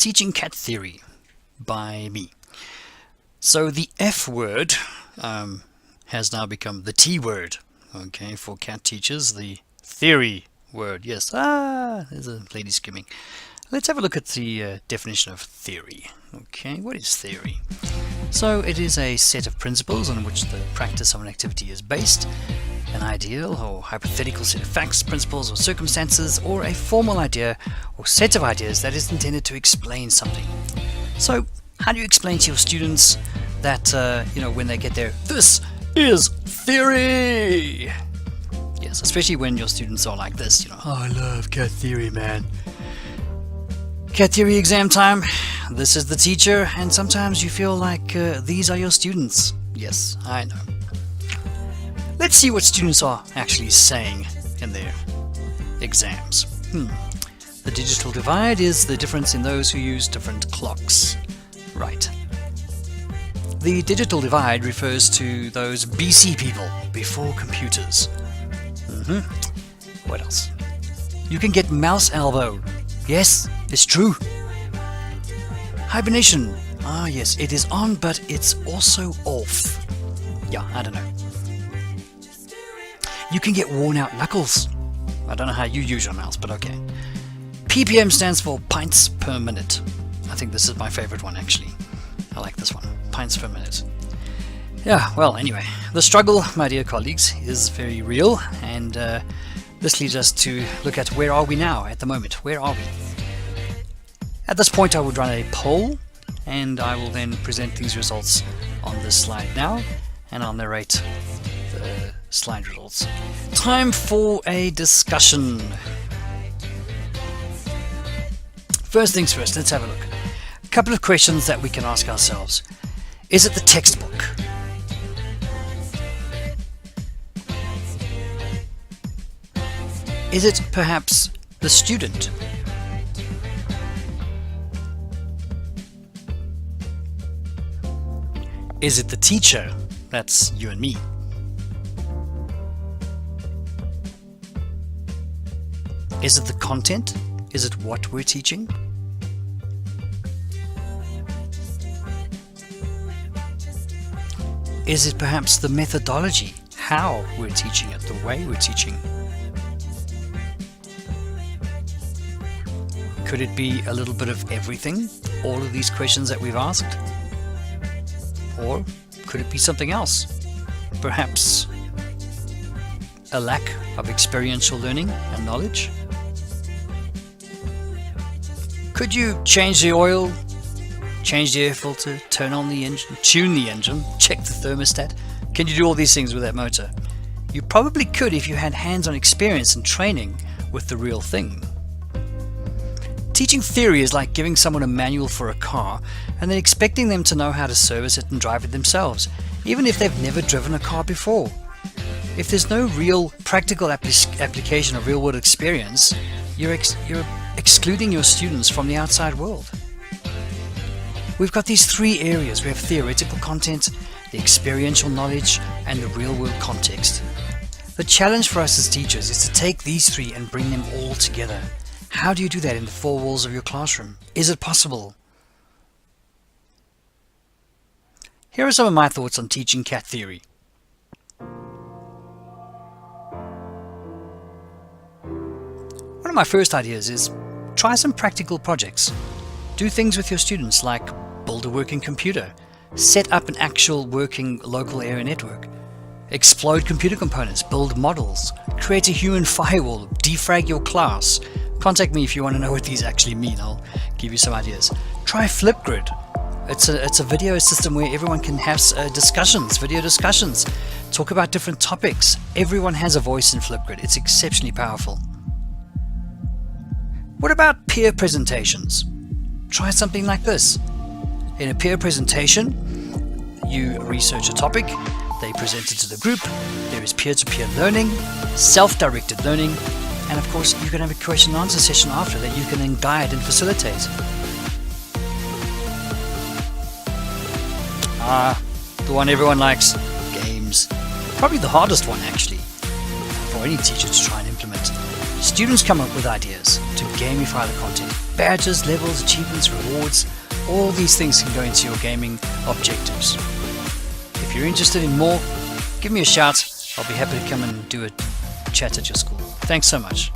Teaching Cat Theory by me. So the F word has now become the T word, okay, for cat teachers, the theory word. Yes, there's a lady screaming. Let's have a look at the definition of theory. Okay, what is theory? So it is a set of principles on which the practice of an activity is based, an ideal or hypothetical set of facts, principles, or circumstances, or a formal idea or set of ideas that is intended to explain something. So how do you explain to your students that, when they get there, this is theory? Yes, especially when your students are like this, oh, I love cat theory, man. Cat theory exam time, this is the teacher, and sometimes you feel like these are your students. Yes, I know. Let's see what students are actually saying in their exams. The digital divide is the difference in those who use different clocks. Right. The digital divide refers to those BC people, before computers. What else? You can get mouse elbow. Yes, it's true. Hibernation. Ah, yes, it is on, but it's also off. Yeah, I don't know. You can get worn out knuckles. I don't know how you use your mouse, but okay. ppm stands for pints per minute. I think this is my favorite one, actually. I like this one. Pints per minute. Yeah, well, anyway. The struggle, my dear colleagues, is very real, and this leads us to look at where are we now at the moment. Where are we? At this point, I would run a poll, and I will then present these results on this slide now, and I'll narrate the slide results. Time for a discussion. First things first, let's have a look. A couple of questions that we can ask ourselves. Is it the textbook? Is it perhaps the student? Is it the teacher? That's you and me. Is it the content? Is it what we're teaching? Is it perhaps the methodology? How we're teaching it, the way we're teaching? Could it be a little bit of everything? All of these questions that we've asked? Or could it be something else? Perhaps a lack of experiential learning and knowledge? Could you change the oil, change the air filter, turn on the engine, tune the engine, check the thermostat? Can you do all these things with that motor? You probably could if you had hands-on experience and training with the real thing. Teaching theory is like giving someone a manual for a car and then expecting them to know how to service it and drive it themselves, even if they've never driven a car before. If there's no real practical application of real-world experience, you're excluding your students from the outside world. We've got these three areas. We have theoretical content, the experiential knowledge, and the real-world context. The challenge for us as teachers is to take these three and bring them all together. How do you do that in the four walls of your classroom? Is it possible? Here are some of my thoughts on teaching cat theory. One of my first ideas is try some practical projects. Do things with your students like build a working computer, set up an actual working local area network, explode computer components, build models, create a human firewall, defrag your class. Contact me if you want to know what these actually mean. I'll give you some ideas. Try Flipgrid. It's a video system where everyone can have video discussions, talk about different topics. Everyone has a voice in Flipgrid. It's exceptionally powerful. What about peer presentations? Try something like this. In a peer presentation, you research a topic, they present it to the group, there is peer-to-peer learning, self-directed learning, and of course you can have a question and answer session after that you can then guide and facilitate. The one everyone likes, games. Probably the hardest one actually for any teacher to try and implement. Students come up with ideas to gamify the content. Badges, levels, achievements, rewards, all these things can go into your gaming objectives. If you're interested in more, give me a shout. I'll be happy to come and do a chat at your school. Thanks so much.